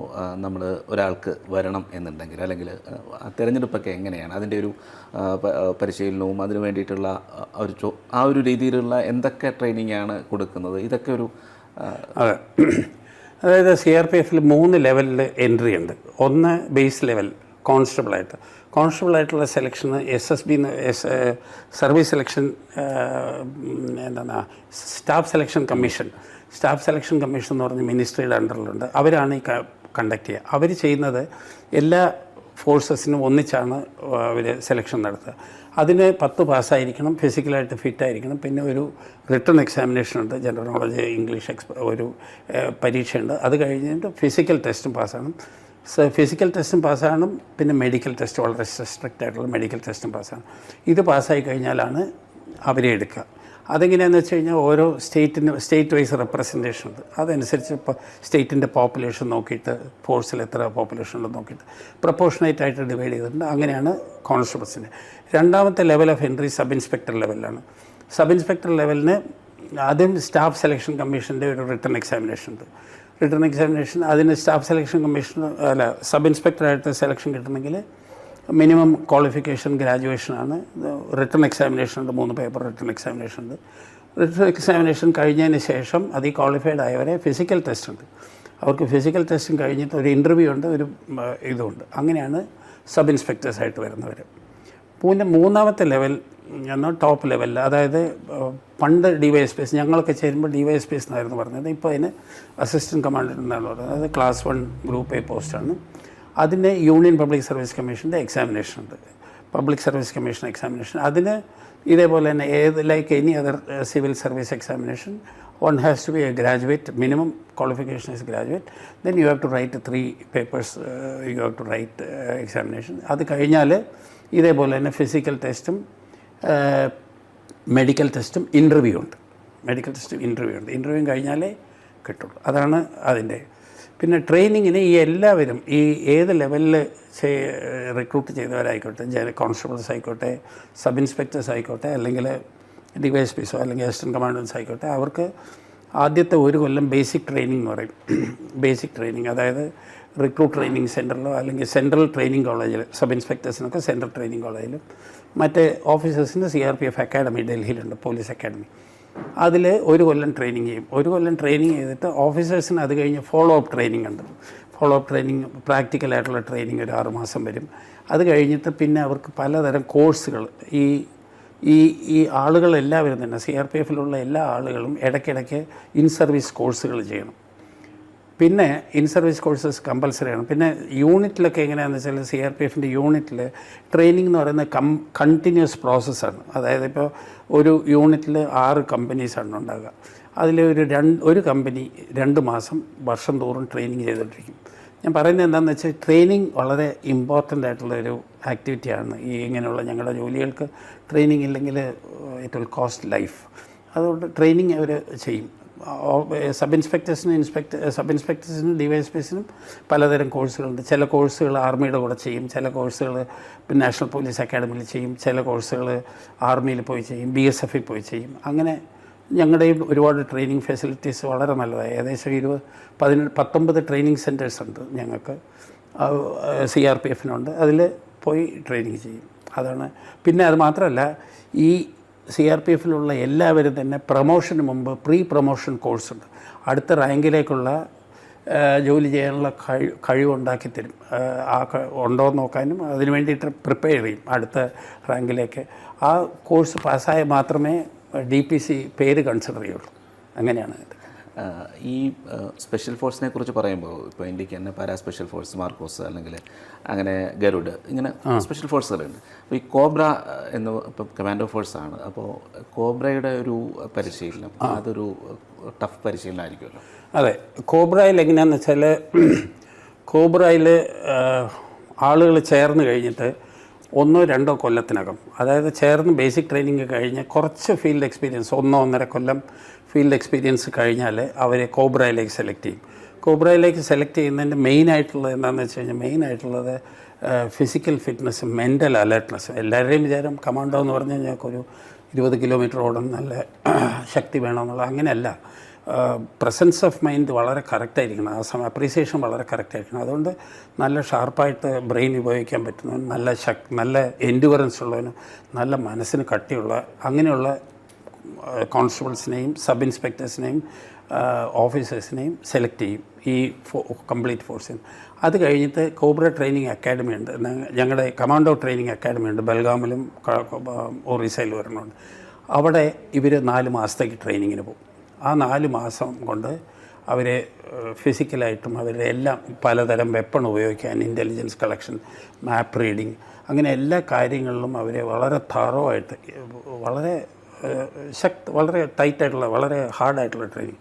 നമ്മൾ ഒരാൾക്ക് വരണം എന്നുണ്ടെങ്കിൽ അല്ലെങ്കിൽ തിരഞ്ഞെടുപ്പൊക്കെ എങ്ങനെയാണ് അതിൻ്റെ ഒരു പരിശീലനവും അതിന് വേണ്ടിയിട്ടുള്ള ആ ഒരു രീതിയിലുള്ള എന്തൊക്കെ ട്രെയിനിങ്ങാണ് കൊടുക്കുന്നത്? ഇതൊക്കെ ഒരു അതെ, അതായത് CRPFിൽ 3 ലെവലിൽ എൻട്രി ഉണ്ട്. ഒന്ന് ബേസ് ലെവൽ കോൺസ്റ്റബിളായിട്ടുള്ള സെലക്ഷന് SSB service selection staff selection commission staff selection commission എന്ന് പറഞ്ഞ് മിനിസ്ട്രിയുടെ അണ്ടറിലുണ്ട്. അവരാണ് ഈ കണ്ടക്ട് ചെയ്യുക. അവർ ചെയ്യുന്നത് എല്ലാ ഫോഴ്സസിനും ഒന്നിച്ചാണ് അവർ സെലക്ഷൻ നടത്തുക. അതിന് 10 പാസ്സായിരിക്കണം, ഫിസിക്കലായിട്ട് ഫിറ്റായിരിക്കണം, പിന്നെ ഒരു റിട്ടൺ എക്സാമിനേഷൻ ഉണ്ട്, ജനറൽ നോളജ്, ഇംഗ്ലീഷ് ഒരു പരീക്ഷയുണ്ട്. അത് കഴിഞ്ഞിട്ട് ഫിസിക്കൽ ടെസ്റ്റും പാസ്സാകണം. ഫിസിക്കൽ ടെസ്റ്റും പാസ്സാകണം, പിന്നെ മെഡിക്കൽ ടെസ്റ്റ്, വളരെ സ്ട്രിക്റ്റ് ആയിട്ടുള്ള മെഡിക്കൽ ടെസ്റ്റും പാസ്സാകണം. ഇത് പാസ്സായി കഴിഞ്ഞാലാണ് അവരെ എടുക്കുക. അതെങ്ങനെയാണെന്ന് വെച്ച് കഴിഞ്ഞാൽ ഓരോ സ്റ്റേറ്റ് വൈസ് റെപ്രസെൻറ്റേഷൻ ഉണ്ട്. അതനുസരിച്ച് ഇപ്പോൾ സ്റ്റേറ്റിൻ്റെ പോപ്പുലേഷൻ നോക്കിയിട്ട് ഫോഴ്സിൽ എത്ര പോപ്പുലേഷൻ ഉണ്ടെന്ന് നോക്കിയിട്ട് പ്രൊപ്പോർഷനേറ്റ് ആയിട്ട് ഡിവൈഡ് ചെയ്തിട്ടുണ്ട്. അങ്ങനെയാണ് കോൺസ്റ്റബിൾസിൻ്റെ. രണ്ടാമത്തെ level of entry sub inspector ലെവലിലാണ്. സബ് ഇൻസ്പെക്ടർ ലെവലിന് ആദ്യം സ്റ്റാഫ് സെലക്ഷൻ കമ്മീഷൻ്റെ ഒരു റിട്ടൺ എക്സാമിനേഷൻ ഉണ്ട്. റിട്ടൺ എക്സാമിനേഷൻ അതിന് സ്റ്റാഫ് സെലക്ഷൻ കമ്മീഷൻ സബ് ഇൻസ്പെക്ടറായിട്ട് സെലക്ഷൻ കിട്ടണമെങ്കിൽ മിനിമം ക്വാളിഫിക്കേഷൻ ഗ്രാജുവേഷനാണ്. റിട്ടൺ എക്സാമിനേഷൻ ഉണ്ട്, 3 പേപ്പർ റിട്ടൺ എക്സാമിനേഷൻ ഉണ്ട്. റിട്ടൺ എക്സാമിനേഷൻ കഴിഞ്ഞതിന് ശേഷം അത് ഈ ക്വാളിഫൈഡ് ആയവരെ ഫിസിക്കൽ ടെസ്റ്റ് ഉണ്ട്. അവർക്ക് ഫിസിക്കൽ ടെസ്റ്റും കഴിഞ്ഞിട്ട് ഒരു ഇൻ്റർവ്യൂ ഉണ്ട്, ഒരു ഇതുണ്ട്. അങ്ങനെയാണ് സബ് ഇൻസ്പെക്ടേഴ്സായിട്ട് വരുന്നവർ. പിന്നെ മൂന്നാമത്തെ ലെവൽ എന്നാൽ ടോപ്പ് ലെവലിൽ, അതായത് പണ്ട് DYSPs ഞങ്ങളൊക്കെ ചേരുമ്പോൾ DYSPs എന്നായിരുന്നു പറഞ്ഞത്. ഇപ്പോൾ അതിന് അസിസ്റ്റൻറ്റ് കമാൻഡൻറ്റ് എന്നാണ് പറയുന്നത്. അത് ക്ലാസ് 1 ഗ്രൂപ്പ് A പോസ്റ്റാണ്. അതിന് യൂണിയൻ പബ്ലിക് സർവീസ് കമ്മീഷൻ്റെ എക്സാമിനേഷൻ ഉണ്ട്, പബ്ലിക് സർവീസ് കമ്മീഷൻ എക്സാമിനേഷൻ. അതിന് ഇതേപോലെ തന്നെ like any other civil service examination, one has to be a graduate, minimum qualification is graduate, then you have to write 3 papers, you have to write examination. അത് കഴിഞ്ഞാൽ ഇതേപോലെ തന്നെ physical ടെസ്റ്റും medical ടെസ്റ്റും interview ഉണ്ട്. ഇൻ്റർവ്യൂ കഴിഞ്ഞാലേ കിട്ടുള്ളൂ. അതാണ് അതിൻ്റെ. പിന്നെ ട്രെയിനിങ്ങിന് ഈ എല്ലാവരും ഈ ഏത് ലെവലിൽ റിക്രൂട്ട് ചെയ്തവരായിക്കോട്ടെ, കോൺസ്റ്റബിൾസ് ആയിക്കോട്ടെ, സബ് ഇൻസ്പെക്ടേഴ്സ് ആയിക്കോട്ടെ, അല്ലെങ്കിൽ DYSPസോ അല്ലെങ്കിൽ അസിസ്റ്റൻറ്റ് കമാൻഡൻസ് ആയിക്കോട്ടെ, അവർക്ക് ആദ്യത്തെ 1 കൊല്ലം ബേസിക് ട്രെയിനിങ് എന്ന് പറയും. ബേസിക് ട്രെയിനിങ്, അതായത് റിക്രൂട്ട് ട്രെയിനിങ് സെൻറ്ററിലോ അല്ലെങ്കിൽ സെൻട്രൽ ട്രെയിനിങ് കോളേജിൽ, സബ് ഇൻസ്പെക്ടേഴ്സിനൊക്കെ സെൻട്രൽ ട്രെയിനിങ് കോളേജിലും, മറ്റേ ഓഫീസേഴ്സിന് CRPF അക്കാഡമി ഡൽഹിയിലുണ്ട്, പോലീസ് അക്കാഡമി. അതിൽ 1 കൊല്ലം ട്രെയിനിങ് ചെയ്യും. 1 കൊല്ലം ട്രെയിനിങ് ചെയ്തിട്ട് ഓഫീസേഴ്സിന് അത് കഴിഞ്ഞ് ഫോളോ അപ്പ് ട്രെയിനിങ് ഉണ്ട്. ഫോളോ അപ്പ് ട്രെയിനിങ്, പ്രാക്ടിക്കലായിട്ടുള്ള ട്രെയിനിങ് ഒരു 6 മാസം വരും. അത് കഴിഞ്ഞിട്ട് പിന്നെ അവർക്ക് പലതരം കോഴ്സുകൾ, ഈ ആളുകളെല്ലാവരും തന്നെ CRPFലുള്ള എല്ലാ ആളുകളും ഇടയ്ക്കിടയ്ക്ക് ഇൻ സർവീസ് കോഴ്സുകൾ ചെയ്യണം. പിന്നെ ഇൻ സർവീസ് കോഴ്സസ് കമ്പൽസറിയാണ്. പിന്നെ യൂണിറ്റിലൊക്കെ എങ്ങനെയാണെന്ന് വെച്ചാൽ CRPFൻ്റെ യൂണിറ്റിൽ ട്രെയിനിങ് എന്ന് പറയുന്നത് കണ്ടിന്യൂസ് പ്രോസസ്സാണ്. അതായത് ഇപ്പോൾ ഒരു യൂണിറ്റിൽ 6 കമ്പനീസാണ് ഉണ്ടാകുക. അതിൽ ഒരു കമ്പനി 2 മാസം വർഷം തോറും ട്രെയിനിങ് ചെയ്തുകൊണ്ടിരിക്കും. ഞാൻ പറയുന്നത് എന്താണെന്ന് വെച്ചാൽ ട്രെയിനിങ് വളരെ ഇമ്പോർട്ടൻ്റ് ആയിട്ടുള്ളൊരു ആക്ടിവിറ്റിയാണ്. ഈ ഇങ്ങനെയുള്ള ഞങ്ങളുടെ ജോലികൾക്ക് ട്രെയിനിങ് ഇല്ലെങ്കിൽ ഇറ്റ് വിൽ കോസ്റ്റ് ലൈഫ്. അതുകൊണ്ട് ട്രെയിനിങ് അവർ ചെയ്യും. സബ് ഇൻസ്പെക്ടേഴ്സിനും DYSPസിനും പലതരം കോഴ്സുകളുണ്ട്. ചില കോഴ്സുകൾ ആർമിയുടെ കൂടെ ചെയ്യും, ചില കോഴ്സുകൾ നാഷണൽ പോലീസ് അക്കാഡമിയിൽ ചെയ്യും, ചില കോഴ്സുകൾ ആർമിയിൽ പോയി ചെയ്യും, BSFൽ പോയി ചെയ്യും. അങ്ങനെ ഞങ്ങളുടെയും ഒരുപാട് ട്രെയിനിങ് ഫെസിലിറ്റീസ് വളരെ നല്ലതായി. ഏകദേശം 19 ട്രെയിനിങ് സെൻറ്റേഴ്സ് ഉണ്ട് ഞങ്ങൾക്ക്, CRPFനുണ്ട്. അതിൽ പോയി ട്രെയിനിങ് ചെയ്യും. അതാണ്. പിന്നെ അത് മാത്രമല്ല, ഈ CRPFലുള്ള എല്ലാവരും തന്നെ പ്രൊമോഷന് മുമ്പ് പ്രീ പ്രൊമോഷൻ കോഴ്സുണ്ട്. അടുത്ത റാങ്കിലേക്കുള്ള ജോലി ചെയ്യാനുള്ള കഴിവുണ്ടാക്കി തരും. ഉണ്ടോ എന്ന് നോക്കാനും അതിന് വേണ്ടിയിട്ട് പ്രിപ്പയർ ചെയ്യും അടുത്ത റാങ്കിലേക്ക്. ആ കോഴ്സ് പാസ്സായാൽ മാത്രമേ DPC പേര് കൺസിഡർ ചെയ്യുള്ളൂ. അങ്ങനെയാണ് ഇത്. ഈ സ്പെഷ്യൽ ഫോഴ്സിനെ കുറിച്ച് പറയുമ്പോൾ ഇപ്പോൾ ഇന്ത്യക്ക് തന്നെ പാരാ സ്പെഷ്യൽ ഫോഴ്സ്, മാർക്കോസ്, അല്ലെങ്കിൽ അങ്ങനെ ഗരുഡ്, ഇങ്ങനെ സ്പെഷ്യൽ ഫോഴ്സുകളുണ്ട്. അപ്പോൾ ഈ കോബ്ര എന്ന് ഇപ്പം കമാൻഡോ ഫോഴ്സാണ്. അപ്പോൾ കോബ്രയുടെ ഒരു പരിശീലനം അതൊരു ടഫ് പരിശീലനമായിരിക്കുമല്ലോ. അതെ. കോബ്രയിൽ എങ്ങനെയാണെന്ന് വെച്ചാൽ, കോബ്രയിൽ ആളുകൾ ചേർന്ന് കഴിഞ്ഞിട്ട് 1-2 കൊല്ലത്തിനകം, അതായത് ചേർന്ന് ബേസിക് ട്രെയിനിങ് കഴിഞ്ഞ് കുറച്ച് ഫീൽഡ് എക്സ്പീരിയൻസ്, 1-1.5 കൊല്ലം ഫീൽഡ് എക്സ്പീരിയൻസ് കഴിഞ്ഞാൽ അവരെ കോബ്രയിലേക്ക് സെലക്ട് ചെയ്യും. കോബ്രയിലേക്ക് സെലക്ട് ചെയ്യുന്നതിൻ്റെ മെയിനായിട്ടുള്ളത് എന്താണെന്ന് വെച്ച് കഴിഞ്ഞാൽ, മെയിനായിട്ടുള്ളത് ഫിസിക്കൽ ഫിറ്റ്നസ്സും മെൻ്റൽ അലേർട്ട്നെസ്സും. എല്ലാവരുടെയും വിചാരം കമാൻഡോ എന്ന് പറഞ്ഞു കഴിഞ്ഞാൽ ഒരു 20 കിലോമീറ്റർ ഓടാൻ നല്ല ശക്തി വേണമെന്നുള്ളത്. അങ്ങനെയല്ല. പ്രസൻസ് ഓഫ് മൈൻഡ് വളരെ കറക്റ്റായിരിക്കണം. ആ സമയം അപ്രീസിയേഷൻ വളരെ കറക്റ്റായിരിക്കണം. അതുകൊണ്ട് നല്ല ഷാർപ്പായിട്ട് ബ്രെയിൻ ഉപയോഗിക്കാൻ പറ്റുന്നവനും, നല്ല എൻഡുവറൻസ് ഉള്ളവനും, നല്ല മനസ്സിന് കട്ടിയുള്ള അങ്ങനെയുള്ള കോൺസ്റ്റബിൾസിനെയും സബ് ഇൻസ്പെക്ടേഴ്സിനെയും ഓഫീസേഴ്സിനെയും സെലക്ട് ചെയ്യും ഈ കംപ്ലീറ്റ് ഫോഴ്സിന്. അത് കഴിഞ്ഞിട്ട് കോബ്ര ട്രെയിനിങ് അക്കാഡമി ഉണ്ട്. ഞങ്ങളുടെ കമാൻഡോ ട്രെയിനിങ് അക്കാഡമി ഉണ്ട്, ബൽഗാമിലും ഒറീസയിലും ഒരെണ്ണമുണ്ട്. അവിടെ ഇവർ 4 മാസത്തേക്ക് ട്രെയിനിങ്ങിന് പോകും. ആ 4 മാസം കൊണ്ട് അവരെ ഫിസിക്കലായിട്ടും അവരുടെ എല്ലാം പലതരം വെപ്പൺ ഉപയോഗിക്കാൻ, ഇൻ്റലിജൻസ് കളക്ഷൻ, മാപ്പ് റീഡിങ്, അങ്ങനെ എല്ലാ കാര്യങ്ങളിലും അവരെ വളരെ തറവായിട്ട്, വളരെ വളരെ ടൈറ്റായിട്ടുള്ള, വളരെ ഹാർഡായിട്ടുള്ള ട്രെയിനിങ്.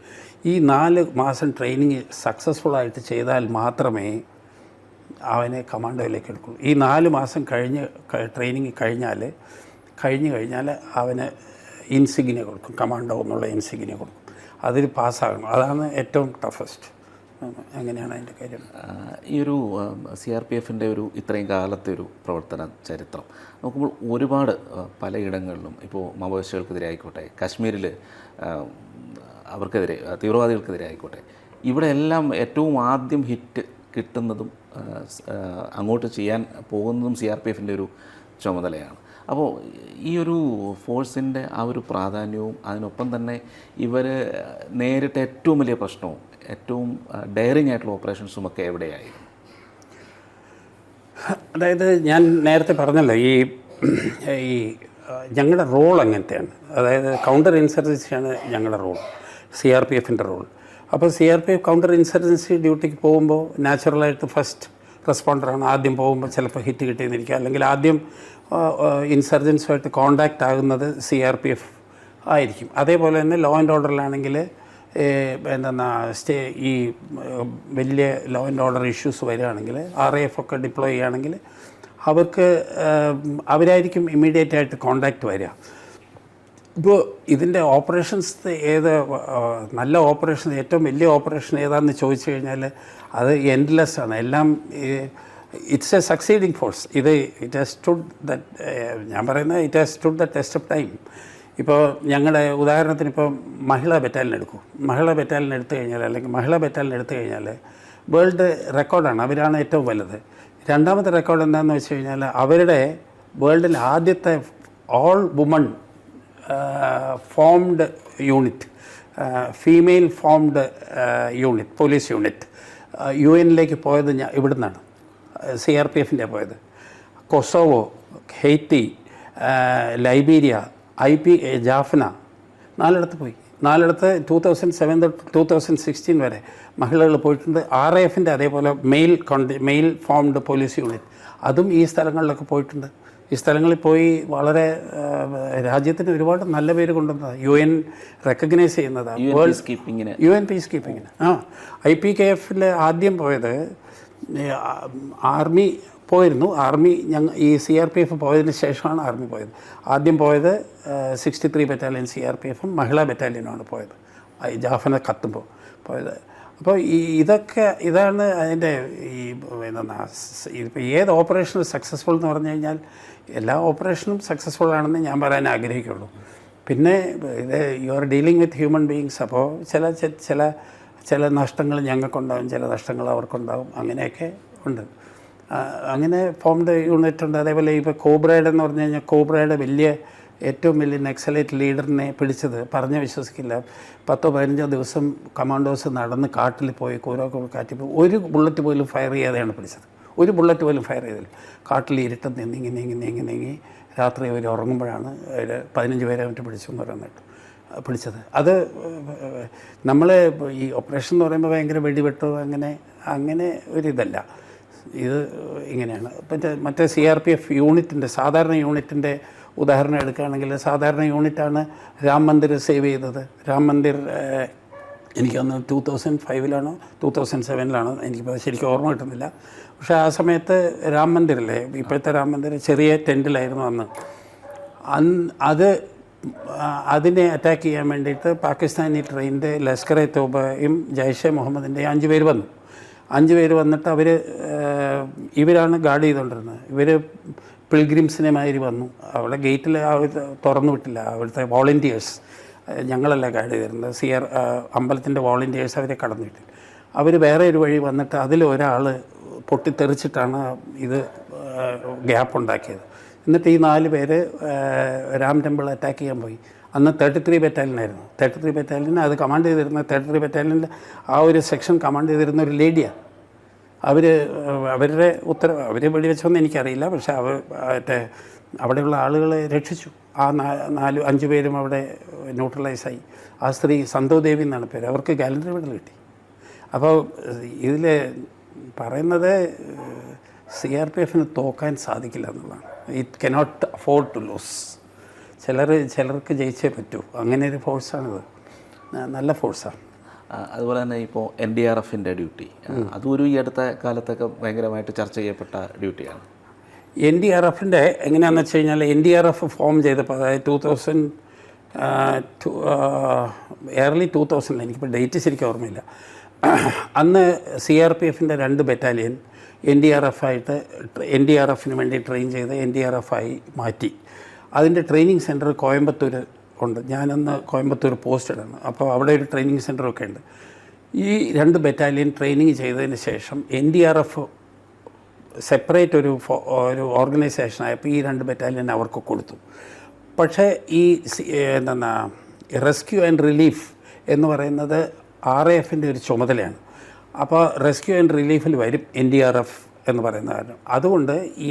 ഈ 4 മാസം ട്രെയിനിങ് സക്സസ്ഫുള്ളായിട്ട് ചെയ്താൽ മാത്രമേ അവനെ കമാൻഡോയിലേക്ക് എടുക്കുള്ളൂ. ഈ 4 മാസം ട്രെയിനിങ് കഴിഞ്ഞാൽ അവന് ഇൻസിഗ്നിയ കൊടുക്കും, കമാൻഡോ എന്നുള്ള ഇൻസിഗ്നിയ കൊടുക്കും. അതിൽ പാസ്സാകണം. അതാണ് ഏറ്റവും ടഫസ്റ്റ്. അങ്ങനെയാണ് അതിൻ്റെ കാര്യം. ഈ ഒരു CRPF-ൻ്റെ ഒരു ഇത്രയും കാലത്തെ ഒരു പ്രവർത്തന ചരിത്രം നോക്കുമ്പോൾ ഒരുപാട് പലയിടങ്ങളിലും ഇപ്പോൾ മാവോയിസ്റ്റുകൾക്കെതിരെ ആയിക്കോട്ടെ, കാശ്മീരിൽ അവർക്കെതിരെ തീവ്രവാദികൾക്കെതിരെ ആയിക്കോട്ടെ, ഇവിടെ എല്ലാം ഏറ്റവും ആദ്യം ഹിറ്റ് കിട്ടുന്നതും അങ്ങോട്ട് ചെയ്യാൻ പോകുന്നതും CRPF-ൻ്റെ ഒരു ചുമതലയാണ്. അപ്പോൾ ഈ ഒരു ഫോഴ്സിൻ്റെ ആ ഒരു പ്രാധാന്യവും അതിനൊപ്പം തന്നെ ഇവർ നേരിട്ട ഏറ്റവും വലിയ പ്രശ്നവും ഏറ്റവും ഡയറിങ് ആയിട്ടുള്ള ഓപ്പറേഷൻസും ഒക്കെ എവിടെയായിരുന്നു? അതായത് ഞാൻ നേരത്തെ പറഞ്ഞല്ലോ, ഈ ഞങ്ങളുടെ റോൾ അങ്ങനത്തെയാണ്. അതായത് കൗണ്ടർ ഇൻസർജൻസിയാണ് ഞങ്ങളുടെ റോൾ, CRPF-ൻ്റെ റോൾ. അപ്പോൾ CRPF കൗണ്ടർ ഇൻസർജൻസി ഡ്യൂട്ടിക്ക് പോകുമ്പോൾ നാച്ചുറലായിട്ട് ഫസ്റ്റ് റെസ്പോണ്ടറാണ്. ആദ്യം പോകുമ്പോൾ ചിലപ്പോൾ ഹിറ്റ് കിട്ടിയെന്നിരിക്കുക, അല്ലെങ്കിൽ ആദ്യം ഇൻസർജൻസുമായിട്ട് കോണ്ടാക്റ്റ് ആകുന്നത് CRPF ആയിരിക്കും. അതേപോലെ തന്നെ ലോ ആൻഡ് ഓർഡറിലാണെങ്കിൽ ഈ വലിയ ലോ ആൻഡ് ഓർഡർ ഇഷ്യൂസ് വരികയാണെങ്കിൽ RAF ഒക്കെ ഡിപ്ലോയ് ചെയ്യുകയാണെങ്കിൽ അവരായിരിക്കും ഇമ്മീഡിയറ്റ് ആയിട്ട് കോണ്ടാക്റ്റ് വരിക. ഇപ്പോൾ ഇതിൻ്റെ ഓപ്പറേഷൻസ് നല്ല ഓപ്പറേഷൻ, ഏറ്റവും വലിയ ഓപ്പറേഷൻ ഏതാണെന്ന് ചോദിച്ചു കഴിഞ്ഞാൽ അത് എൻഡ്ലെസ് ആണ്. എല്ലാം it's A succeeding force. It has stood ഞാൻ പറയുന്നത് it has stood the test of time. ഇപ്പോൾ ഞങ്ങളുടെ ഉദാഹരണത്തിന് ഇപ്പോൾ മഹിളാ ബറ്റാലിയൻ എടുക്കും. മഹിളാ ബറ്റാലിയൻ എടുത്തു കഴിഞ്ഞാൽ വേൾഡ് റെക്കോർഡാണ്, അവരാണ് ഏറ്റവും വലുത്. രണ്ടാമത്തെ റെക്കോർഡ് എന്താണെന്ന് വെച്ച് കഴിഞ്ഞാൽ അവരുടെ വേൾഡിൽ ആദ്യത്തെ all woman formed unit, female formed unit, police unit UN-ലേക്ക് പോയത് ഇവിടുന്നാണ്, CRPF-ൻ്റെ പോയത്. കൊസോവോ, ഹെയ്ത്തി, ലൈബീരിയ, ജാഫ്ന, 4 പോയി. 2007 തൊട്ട് 2016 വരെ മഹിളകൾ പോയിട്ടുണ്ട്. RAF-ൻ്റെ അതേപോലെ മെയിൽ ഫോംഡ് പോലീസ് യൂണിറ്റ്, അതും ഈ സ്ഥലങ്ങളിലൊക്കെ പോയിട്ടുണ്ട്. ഈ സ്ഥലങ്ങളിൽ പോയി വളരെ രാജ്യത്തിന് ഒരുപാട് നല്ല പേര് കൊണ്ടുവന്നത്, UN റെക്കഗ്നൈസ് ചെയ്യുന്നതാണ്, UN പീസ് കീപ്പിങ്ങിന്. IPKF-ൽ ആദ്യം പോയത് ആർമി പോയിരുന്നു. ഈ CRPF പോയതിന് ശേഷമാണ് ആർമി പോയത്. ആദ്യം പോയത് 63 ബറ്റാലിയൻ CRPF-ഉം മഹിളാ ബറ്റാലിയനുമാണ് പോയത്, ജാഫന കത്തുമ്പോൾ പോയത്. അപ്പോൾ ഇതാണ് അതിൻ്റെ ഇപ്പോൾ ഏത് ഓപ്പറേഷനും സക്സസ്ഫുൾ എന്ന് പറഞ്ഞു കഴിഞ്ഞാൽ എല്ലാ ഓപ്പറേഷനും സക്സസ്ഫുൾ ആണെന്ന് ഞാൻ പറയാൻ ആഗ്രഹിക്കുള്ളൂ. പിന്നെ you are dealing with human beings. അപ്പോൾ ചില നഷ്ടങ്ങൾ ഞങ്ങൾക്കുണ്ടാകും, ചില നഷ്ടങ്ങൾ അവർക്കുണ്ടാകും, അങ്ങനെയൊക്കെ ഉണ്ട്. അങ്ങനെ ഫോംഡ് യൂണിറ്റ് ഉണ്ട്. അതേപോലെ ഇപ്പോൾ കോബ്രയുടെ എന്ന് പറഞ്ഞു കഴിഞ്ഞാൽ കോബ്രയുടെ ഏറ്റവും വലിയ നക്സലൈറ്റ് ലീഡറിനെ പിടിച്ചത് പറഞ്ഞ് വിശ്വസിക്കില്ല, 10-15 ദിവസം കമാൻഡോസ് നടന്ന് കാട്ടിൽ പോയി കാറ്റിൽ പോയി ഒരു ബുള്ളറ്റ് പോലും ഫയർ ചെയ്യാതെയാണ് പിടിച്ചത്. ഒരു ബുള്ളറ്റ് പോലും ഫയർ ചെയ്തില്ല. കാട്ടിൽ ഇരുട്ടം നീങ്ങി രാത്രി അവർ ഉറങ്ങുമ്പോഴാണ് 15 പേരെ മറ്റും പിടിച്ചു എന്ന് പറയുന്നിട്ട് പിടിച്ചത്. അത് നമ്മൾ ഈ ഓപ്പറേഷൻ എന്ന് പറയുമ്പോൾ ഭയങ്കര വെടിവെട്ടോ അങ്ങനെ ഒരിതല്ല. ഇത് ഇങ്ങനെയാണ്. മറ്റേ CRPF യൂണിറ്റിൻ്റെ സാധാരണ യൂണിറ്റിൻ്റെ ഉദാഹരണം എടുക്കുകയാണെങ്കിൽ, സാധാരണ യൂണിറ്റാണ് രാം മന്ദിർ സേവ് ചെയ്തത്. രാം മന്ദിർ എനിക്കന്ന് 2005-ലാണോ 2007-ലാണോ എനിക്കിപ്പോൾ ശരിക്കും ഓർമ്മ കിട്ടുന്നില്ല. പക്ഷേ ആ സമയത്ത് രാം മന്ദിറിലെ ഇപ്പോഴത്തെ രാം മന്ദിർ ചെറിയ ടെൻറ്റിലായിരുന്നു അന്ന്. അതിനെ അറ്റാക്ക് ചെയ്യാൻ വേണ്ടിയിട്ട് പാകിസ്ഥാനി ട്രെയിനിൻ്റെ ലഷ്കർ-ഇ തോബയും ജയ്ഷെ മുഹമ്മദിൻ്റെ 5 പേര് വന്നു. 5 പേര് വന്നിട്ട് ഇവരാണ് ഗാർഡ് ചെയ്തുകൊണ്ടിരുന്നത്. ഇവർ പിൽഗ്രിംസിനെ മാതിരി വന്നു. അവിടെ ഗേറ്റിൽ തുറന്നു വിട്ടില്ല. അവിടുത്തെ വോളണ്ടിയേഴ്സ്, ഞങ്ങളല്ല ഗാർഡ് ചെയ്തിരുന്നത്, അമ്പലത്തിൻ്റെ വോളണ്ടിയേഴ്സ് അവരെ കടന്നു വിട്ടില്ല. അവർ വേറെ ഒരു വഴി വന്നിട്ട് അതിലൊരാൾ പൊട്ടിത്തെറിച്ചിട്ടാണ് ഇത് ഗ്യാപ്പ് ഉണ്ടാക്കിയത്. എന്നിട്ട് ഈ 4 പേര് രാം ടെമ്പിൾ അറ്റാക്ക് ചെയ്യാൻ പോയി. അന്ന് 33 ബറ്റാലിയനായിരുന്നു. 33 ബറ്റാലിയൻ അത് കമാൻഡ് ചെയ്തിരുന്ന 33 ബറ്റാലിയനിൽ ആ ഒരു സെക്ഷൻ കമാൻഡ് ചെയ്തിരുന്ന ഒരു ലേഡിയാണ്. അവരുടെ അവർ വെടിവെച്ചൊന്നും എനിക്കറിയില്ല. പക്ഷേ അവിടെയുള്ള ആളുകളെ രക്ഷിച്ചു. ആ 4-5 പേരും അവിടെ ന്യൂട്രലൈസായി. ആ സ്ത്രീ സന്തോദേവി എന്നാണ് പേര്, അവർക്ക് ഗാലറി മെഡൽ കിട്ടി. അപ്പോൾ ഇതിൽ പറയുന്നത് CRPF തോക്കാൻ സാധിക്കില്ല എന്നുള്ളതാണ്. It cannot afford to lose. ചിലർക്ക് ജയിച്ചേ പറ്റൂ. അങ്ങനെ ഒരു ഫോഴ്സാണിത്, നല്ല ഫോഴ്സാണ്. അതുപോലെ തന്നെ ഇപ്പോൾ NDRFൻ്റെ ഡ്യൂട്ടി, അതൊരു ഈ അടുത്ത കാലത്തൊക്കെ ഭയങ്കരമായിട്ട് ചർച്ച ചെയ്യപ്പെട്ട ഡ്യൂട്ടിയാണ്. NDRFൻ്റെ എങ്ങനെയാണെന്ന് വെച്ച് കഴിഞ്ഞാൽ NDRF ഫോം ചെയ്തപ്പോൾ, അതായത് early 2000, എനിക്കിപ്പോൾ ഡേറ്റ് ശരിക്കും ഓർമ്മയില്ല, അന്ന് CRPFൻ്റെ 2 ബറ്റാലിയൻ NDRFന് വേണ്ടി ട്രെയിൻ ചെയ്ത് NDRFായി മാറ്റി. അതിൻ്റെ ട്രെയിനിങ് സെൻറ്റർ കോയമ്പത്തൂർ ഉണ്ട്. ഞാനന്ന് കോയമ്പത്തൂർ പോസ്റ്റഡാണ്. അപ്പോൾ അവിടെ ഒരു ട്രെയിനിങ് സെൻറ്ററൊക്കെ ഉണ്ട്. ഈ 2 ബറ്റാലിയൻ ട്രെയിനിങ് ചെയ്തതിന് ശേഷം NDRF സെപ്പറേറ്റ് ഒരു ഓർഗനൈസേഷനായപ്പോൾ ഈ 2 ബറ്റാലിയൻ അവർക്ക് കൊടുത്തു. പക്ഷേ ഈ റെസ്ക്യൂ ആൻഡ് റിലീഫ് എന്ന് പറയുന്നത് RAFൻ്റെ ഒരു ചുമതലയാണ്. അപ്പോൾ റെസ്ക്യൂ ആൻഡ് റിലീഫിൽ വരും NDRF എന്ന് പറയുന്ന കാരണം. അതുകൊണ്ട് ഈ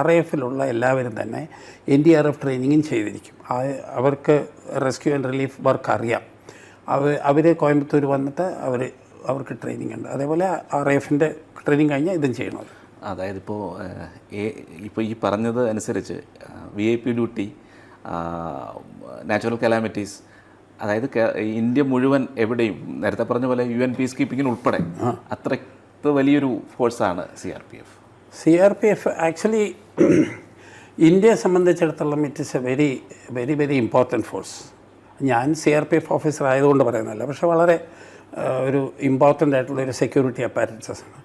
RAFലുള്ള എല്ലാവരും തന്നെ NDRF ട്രെയിനിങ്ങും ചെയ്തിരിക്കും. അവർക്ക് റെസ്ക്യൂ ആൻഡ് റിലീഫ് വർക്ക് അറിയാം. അവർ കോയമ്പത്തൂർ വന്നിട്ട് അവർക്ക് ട്രെയിനിങ് ഉണ്ട്. അതേപോലെ RAFൻ്റെ ട്രെയിനിങ് കഴിഞ്ഞാൽ ഇതും ചെയ്യണം. അതായത് ഇപ്പോൾ ഈ പറഞ്ഞത് അനുസരിച്ച് VIP ഡ്യൂട്ടി, നാച്ചുറൽ കലാമിറ്റീസ്, അതായത് ഇന്ത്യ മുഴുവൻ എവിടെയും നേരത്തെ പറഞ്ഞ പോലെ UN പീസ് കീപ്പിങ്ങിന് ഉൾപ്പെടെ അത്രയ്ക്ക് വലിയൊരു ഫോഴ്സാണ് CRPF. ആക്ച്വലി ഇന്ത്യയെ സംബന്ധിച്ചിടത്തോളം it is A very very very important force. ഞാൻ CRPF ഓഫീസർ ആയതുകൊണ്ട് പറയുന്നതല്ല, പക്ഷേ വളരെ ഒരു ഇമ്പോർട്ടൻ്റ് ആയിട്ടുള്ളൊരു സെക്യൂരിറ്റി അപ്പാരറ്റസ് ആണ്.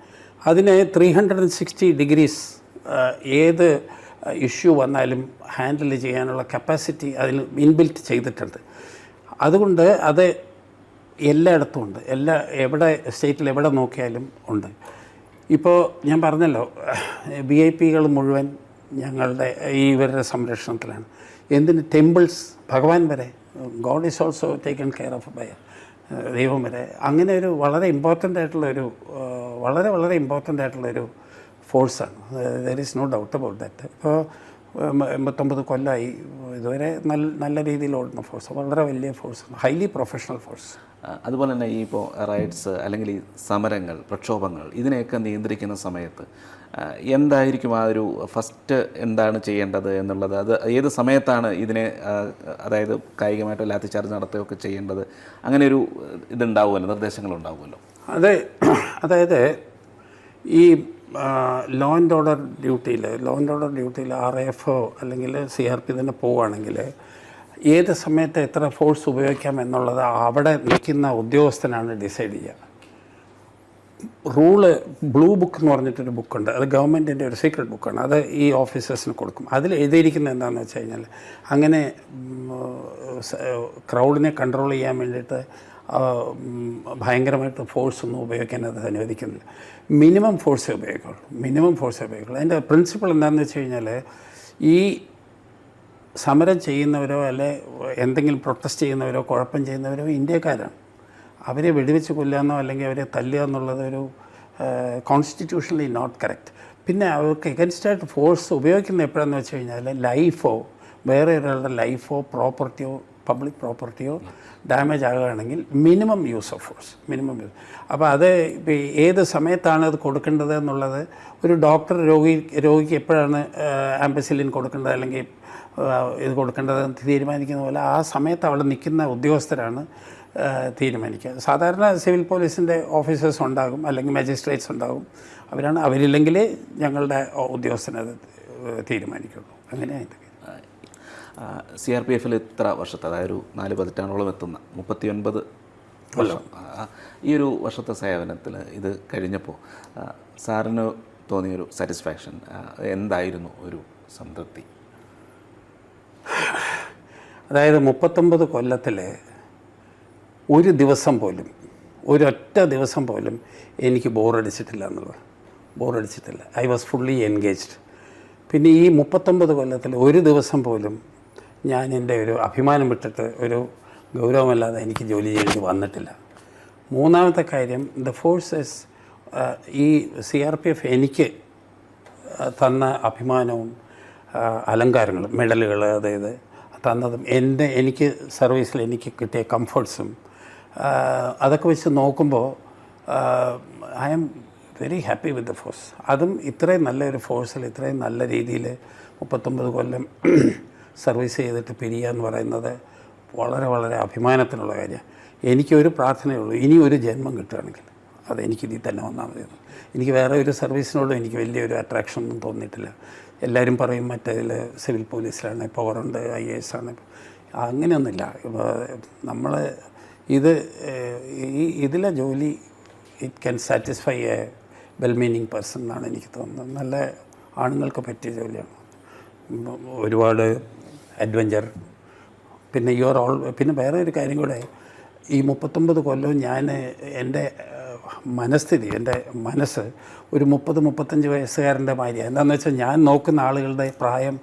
അതിന് 360 ഡിഗ്രീസ് ഏത് ഇഷ്യൂ വന്നാലും ഹാൻഡിൽ ചെയ്യാനുള്ള കപ്പാസിറ്റി അതിൽ ഇൻബിൽറ്റ് ചെയ്തിട്ടുണ്ട്. അതുകൊണ്ട് അത് എല്ലായിടത്തും ഉണ്ട്. സ്റ്റേറ്റിൽ എവിടെ നോക്കിയാലും ഉണ്ട്. ഇപ്പോൾ ഞാൻ പറഞ്ഞല്ലോ, VIP മുഴുവൻ ഞങ്ങളുടെ ഇവരുടെ സംരക്ഷണത്തിലാണ്. എന്തിന് ടെമ്പിൾസ്, ഭഗവാൻ വരെ, god is also taken care of by ദൈവം വരെ. അങ്ങനെ ഒരു വളരെ ഇമ്പോർട്ടൻ്റ് ആയിട്ടുള്ളൊരു വളരെ ഇമ്പോർട്ടൻ്റ് ആയിട്ടുള്ളൊരു ഫോഴ്സാണ്. There is no doubt about that. ഇപ്പോൾ 89 കൊല്ലമായി ഇതുവരെ നല്ല രീതിയിൽ ഓടുന്ന ഫോഴ്സ്, വളരെ വലിയ ഫോഴ്സാണ്, ഹൈലി പ്രൊഫഷണൽ ഫോഴ്സ്. അതുപോലെ തന്നെ ഈ ഇപ്പോൾ റൈറ്റ്സ് അല്ലെങ്കിൽ ഈ സമരങ്ങൾ, പ്രക്ഷോഭങ്ങൾ, ഇതിനെയൊക്കെ നിയന്ത്രിക്കുന്ന സമയത്ത് എന്തായിരിക്കും ആ ഒരു ഫസ്റ്റ് എന്താണ് ചെയ്യേണ്ടത് എന്നുള്ളത്, അത് ഏത് സമയത്താണ് ഇതിനെ അതായത് കായികമായിട്ടോ ലാത്തിച്ചാർജ് നടത്തുകയൊക്കെ ചെയ്യേണ്ടത്, അങ്ങനെ ഒരു ഇതുണ്ടാവുമല്ലോ, നിർദ്ദേശങ്ങളുണ്ടാവുമല്ലോ. അതായത് ഈ ലോ ആൻഡ് ഓർഡർ ഡ്യൂട്ടിയിൽ RAF അല്ലെങ്കിൽ CRP തന്നെ പോവുകയാണെങ്കിൽ ഏത് സമയത്ത് എത്ര ഫോഴ്സ് ഉപയോഗിക്കാം എന്നുള്ളത് അവിടെ നിൽക്കുന്ന ഉദ്യോഗസ്ഥനാണ് ഡിസൈഡ് ചെയ്യുക. റൂള് ബ്ലൂ ബുക്ക് എന്ന് പറഞ്ഞിട്ടൊരു ബുക്കുണ്ട്. അത് ഗവൺമെൻറ്റിൻ്റെ ഒരു സീക്രട്ട് ബുക്കാണ്. അത് ഈ ഓഫീസേഴ്സിന് കൊടുക്കും. അതിൽ എഴുതിയിരിക്കുന്നത് എന്താണെന്ന് വെച്ച് കഴിഞ്ഞാൽ, അങ്ങനെ ക്രൗഡിനെ കൺട്രോൾ ചെയ്യാൻ വേണ്ടിയിട്ട് ഭയങ്കരമായിട്ട് ഫോഴ്സൊന്നും ഉപയോഗിക്കാൻ അത് അനുവദിക്കുന്നില്ല. മിനിമം ഫോഴ്സേ ഉപയോഗിക്കുള്ളൂ. അതിൻ്റെ പ്രിൻസിപ്പിൾ എന്താണെന്ന് വെച്ച് കഴിഞ്ഞാൽ, ഈ സമരം ചെയ്യുന്നവരോ അല്ലെ എന്തെങ്കിലും പ്രൊട്ടസ്റ്റ് ചെയ്യുന്നവരോ കുഴപ്പം ചെയ്യുന്നവരോ ഇന്ത്യക്കാരാണ്. അവരെ വെടിവെച്ച് കൊല്ലാന്നോ അല്ലെങ്കിൽ അവരെ തല്ലുക എന്നുള്ളത് ഒരു കോൺസ്റ്റിറ്റ്യൂഷണലി നോട്ട് കറക്റ്റ്. പിന്നെ അവർക്ക് എഗൻസ്റ്റായിട്ട് ഫോഴ്സ് ഉപയോഗിക്കുന്നത് എപ്പോഴാണെന്ന് വെച്ച് കഴിഞ്ഞാൽ, ലൈഫോ വേറെ ഒരാളുടെ ലൈഫോ പ്രോപ്പർട്ടിയോ പബ്ലിക് പ്രോപ്പർട്ടിയോ ഡാമേജ് ആകുകയാണെങ്കിൽ മിനിമം യൂസ് ഓഫ് ഫോഴ്സ്. അപ്പോൾ അത് ഏത് സമയത്താണ് അത് കൊടുക്കേണ്ടത് എന്നുള്ളത്, ഒരു ഡോക്ടർ രോഗിക്ക് എപ്പോഴാണ് ആംബസിലിൻ കൊടുക്കേണ്ടത് അല്ലെങ്കിൽ ഇത് കൊടുക്കേണ്ടതെന്ന് തീരുമാനിക്കുന്ന പോലെ ആ സമയത്ത് അവിടെ നിൽക്കുന്ന ഉദ്യോഗസ്ഥരാണ് തീരുമാനിക്കുക. സാധാരണ സിവിൽ പോലീസിൻ്റെ ഓഫീസേഴ്സ് ഉണ്ടാകും, അല്ലെങ്കിൽ മജിസ്ട്രേറ്റ്സ് ഉണ്ടാകും. അവരില്ലെങ്കിൽ ഞങ്ങളുടെ ഉദ്യോഗസ്ഥനത് തീരുമാനിക്കുള്ളൂ. അങ്ങനെയായിട്ട് CRPF ഇത്ര വർഷത്തെ, അതായത് ഒരു 4 പതിറ്റാണ്ടോളം എത്തുന്ന 39 വർഷം, ഈ ഒരു വർഷത്തെ സേവനത്തിൽ ഇത് കഴിഞ്ഞപ്പോൾ സാറിന് തോന്നിയൊരു സാറ്റിസ്ഫാക്ഷൻ എന്തായിരുന്നു, ഒരു സംതൃപ്തി? അതായത് 39 കൊല്ലത്തിൽ ഒരു ദിവസം പോലും, ഒരൊറ്റ ദിവസം പോലും എനിക്ക് ബോറടിച്ചിട്ടില്ല. I was fully engaged. പിന്നെ ഈ 39 കൊല്ലത്തിൽ ഒരു ദിവസം പോലും ഞാൻ എൻ്റെ ഒരു അഭിമാനം വിട്ടിട്ട് ഒരു ഗൗരവമല്ലാതെ എനിക്ക് ജോലി ചെയ്യേണ്ടി വന്നിട്ടില്ല. മൂന്നാമത്തെ കാര്യം, ദ ഫോഴ്സസ്, ഈ CRPF എനിക്ക് തന്ന അഭിമാനവും അലങ്കാരങ്ങൾ, മെഡലുകൾ, അതായത് തന്നതും എനിക്ക് സർവീസിൽ എനിക്ക് കിട്ടിയ കംഫർട്ട്സും അതൊക്കെ വെച്ച് നോക്കുമ്പോൾ I am very happy with the force. അതും ഇത്രയും നല്ലൊരു ഫോഴ്സിൽ ഇത്രയും നല്ല രീതിയിൽ 39 കൊല്ലം സർവീസ് ചെയ്തിട്ട് പിരിയുക എന്ന് പറയുന്നത് വളരെ വളരെ അഭിമാനത്തിനുള്ള കാര്യമാണ്. എനിക്കൊരു പ്രാർത്ഥനയുള്ളൂ, ഇനി ഒരു ജന്മം കിട്ടുകയാണെങ്കിൽ അതെനിക്കിതിൽ തന്നെ വന്നാൽ മതിയെന്ന്. എനിക്ക് വേറെ ഒരു സർവീസിനോടും എനിക്ക് വലിയൊരു അട്രാക്ഷൻ ഒന്നും തോന്നിയിട്ടില്ല. എല്ലാവരും പറയും മറ്റേതിൽ സിവിൽ പോലീസിലാണ് പവറുണ്ട്, IAS ആണ്, അങ്ങനെയൊന്നുമില്ല. നമ്മൾ ഇതിലെ ജോലി it can satisfy A well meaning person എന്നാണ് എനിക്ക് തോന്നുന്നത്. നല്ല ആണുങ്ങൾക്ക് പറ്റിയ ജോലിയാണ്. ഒരുപാട് അഡ്വഞ്ചർ. പിന്നെ പിന്നെ വേറെ ഒരു കാര്യം കൂടെ, ഈ 39 കൊല്ലവും ഞാൻ എൻ്റെ മനസ്ഥിതി, എൻ്റെ മനസ്സ് ഒരു 30-35 വയസ്സുകാരൻ്റെ മാതിരിയാണ്. എന്താണെന്ന് വെച്ചാൽ ഞാൻ നോക്കുന്ന ആളുകളുടെ പ്രായം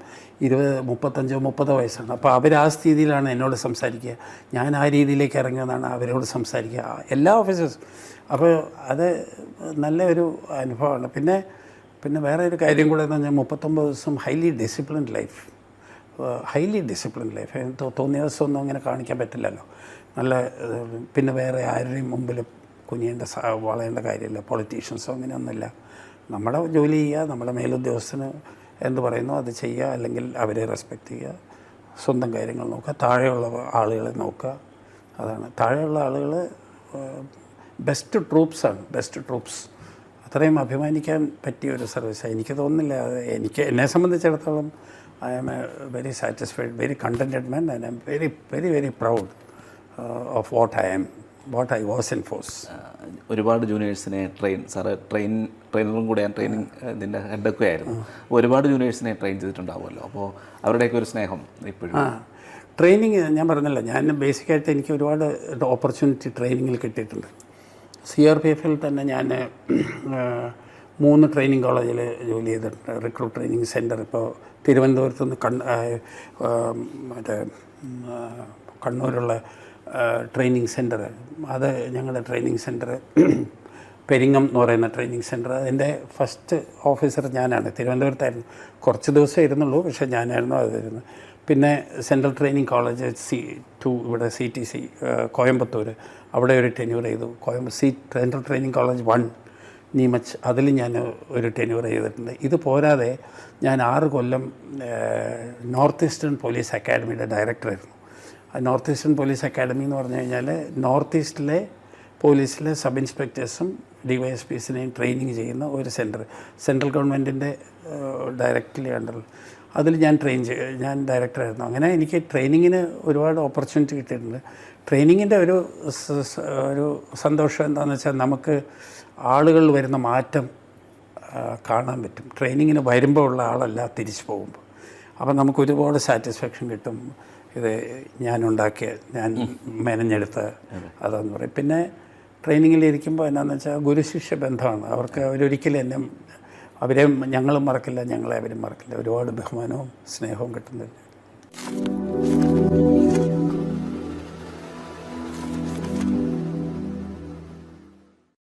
20-35-30 വയസ്സാണ്. അപ്പോൾ അവർ ആ സ്ഥിതിയിലാണ് എന്നോട് സംസാരിക്കുക. ഞാൻ ആ രീതിയിലേക്ക് ഇറങ്ങിയതാണ് അവരോട് സംസാരിക്കുക, എല്ലാ ഓഫീസേഴ്സും. അപ്പോൾ അത് നല്ലൊരു അനുഭവമാണ്. പിന്നെ വേറെ ഒരു കാര്യം കൂടെ എന്ന് പറഞ്ഞാൽ 39 ദിവസം ഹൈലി ഡിസിപ്ലിൻഡ് ലൈഫ്. തോന്നിയ ദിവസമൊന്നും അങ്ങനെ കാണിക്കാൻ പറ്റില്ലല്ലോ. നല്ല പിന്നെ വേറെ ആരുടെയും മുമ്പിൽ വളയേണ്ട കാര്യമില്ല. പൊളിറ്റീഷ്യൻസോ അങ്ങനെയൊന്നുമില്ല. നമ്മുടെ ജോലി ചെയ്യുക, നമ്മുടെ മേലുദ്യോഗസ്ഥന് എന്ത് പറയുന്നു അത് ചെയ്യുക, അല്ലെങ്കിൽ അവരെ റെസ്പെക്റ്റ് ചെയ്യുക, സ്വന്തം കാര്യങ്ങൾ നോക്കുക, താഴെയുള്ള ആളുകളെ നോക്കുക. അതാണ്. താഴെയുള്ള ആളുകൾ ബെസ്റ്റ് ട്രൂപ്സ്. അത്രയും അഭിമാനിക്കാൻ പറ്റിയ ഒരു സർവീസാണ്. എനിക്ക് തോന്നുന്നില്ല, എന്നെ സംബന്ധിച്ചിടത്തോളം I am a very satisfied, very contented man, and I am very very very proud of what I was in force. ഒരുപാട് ജൂനിയേഴ്സിനെ ട്രെയിനറും കൂടെയാണ്, ട്രെയിനിങ് ഇതിൻ്റെ ഹെഡൊക്കെ ആയിരുന്നു. ഒരുപാട് ജൂനിയേഴ്സിനെ ട്രെയിൻ ചെയ്തിട്ടുണ്ടാവുമല്ലോ. അപ്പോൾ അവരുടെയൊക്കെ ഒരു സ്നേഹം ഇപ്പോഴും. ട്രെയിനിങ് ഞാൻ പറഞ്ഞല്ലോ, ഞാൻ ബേസിക്കായിട്ട് എനിക്ക് ഒരുപാട് ഓപ്പർച്യൂണിറ്റി ട്രെയിനിങ്ങിൽ കിട്ടിയിട്ടുണ്ട്. CRPF-ൽ തന്നെ ഞാൻ 3 ട്രെയിനിങ് കോളേജിൽ ജോലി ചെയ്തിട്ടുണ്ട്. റിക്രൂട്ട് ട്രെയിനിങ് സെൻറ്റർ ഇപ്പോൾ തിരുവനന്തപുരത്ത് നിന്ന് മറ്റേ കണ്ണൂരുള്ള ട്രെയിനിങ് സെൻറ്റർ, അത് ഞങ്ങളുടെ ട്രെയിനിങ് സെൻറ്റർ പെരിങ്ങം എന്ന് പറയുന്ന ട്രെയിനിങ് സെൻറ്റർ. അതിൻ്റെ ഫസ്റ്റ് ഓഫീസർ ഞാനാണ്. തിരുവനന്തപുരത്തായിരുന്നു, കുറച്ച് ദിവസമേ ഇരുന്നുള്ളൂ, പക്ഷേ ഞാനായിരുന്നു അത് വരുന്നത്. പിന്നെ സെൻട്രൽ ട്രെയിനിങ് കോളേജ് C2 ഇവിടെ CTC കോയമ്പത്തൂർ, അവിടെ ഒരു ടെന്യൂർ ചെയ്തു. സെൻട്രൽ ട്രെയിനിങ് കോളേജ് 1 നീമച്ച്, അതിൽ ഞാൻ ഒരു ടെന്യൂർ ചെയ്തിട്ടുണ്ട്. ഇത് പോരാതെ ഞാൻ 6 കൊല്ലം നോർത്ത് ഈസ്റ്റേൺ പോലീസ് അക്കാഡമിയുടെ ഡയറക്ടറായിരുന്നു. നോർത്ത് ഈസ്റ്റേൺ പോലീസ് അക്കാഡമി എന്ന് പറഞ്ഞു കഴിഞ്ഞാൽ നോർത്ത് ഈസ്റ്റിലെ പോലീസിലെ സബ് ഇൻസ്പെക്ടേഴ്സും DYSPസിനെയും ട്രെയിനിങ് ചെയ്യുന്ന ഒരു സെൻട്രൽ ഗവൺമെൻറ്റിൻ്റെ ഡയറക്റ്റ്ലി അണ്ടറിൽ. അതിൽ ഞാൻ ഡയറക്ടറായിരുന്നു. അങ്ങനെ എനിക്ക് ട്രെയിനിങ്ങിന് ഒരുപാട് ഓപ്പർച്യൂണിറ്റി കിട്ടിയിട്ടുണ്ട്. ട്രെയിനിങ്ങിൻ്റെ ഒരു സന്തോഷം എന്താണെന്ന് വെച്ചാൽ നമുക്ക് ആളുകളിൽ വരുന്ന മാറ്റം കാണാൻ പറ്റും. ട്രെയിനിങ്ങിന് വരുമ്പോൾ ഉള്ള ആളല്ല തിരിച്ചു പോകുമ്പോൾ. അപ്പം നമുക്ക് ഒരുപാട് സാറ്റിസ്ഫാക്ഷൻ കിട്ടും. ഇത് ഞാൻ മെനഞ്ഞെടുത്ത അതെന്ന് പറയും. പിന്നെ ട്രെയിനിങ്ങിലിരിക്കുമ്പോൾ എന്നാന്ന് വെച്ചാൽ ഗുരുശിഷ്യ ബന്ധമാണ്. അവരൊരിക്കലും ഞങ്ങളും മറക്കില്ല, ഞങ്ങളെ അവരും മറക്കില്ല. ഒരുപാട് ബഹുമാനവും സ്നേഹവും കിട്ടുന്നുണ്ട്.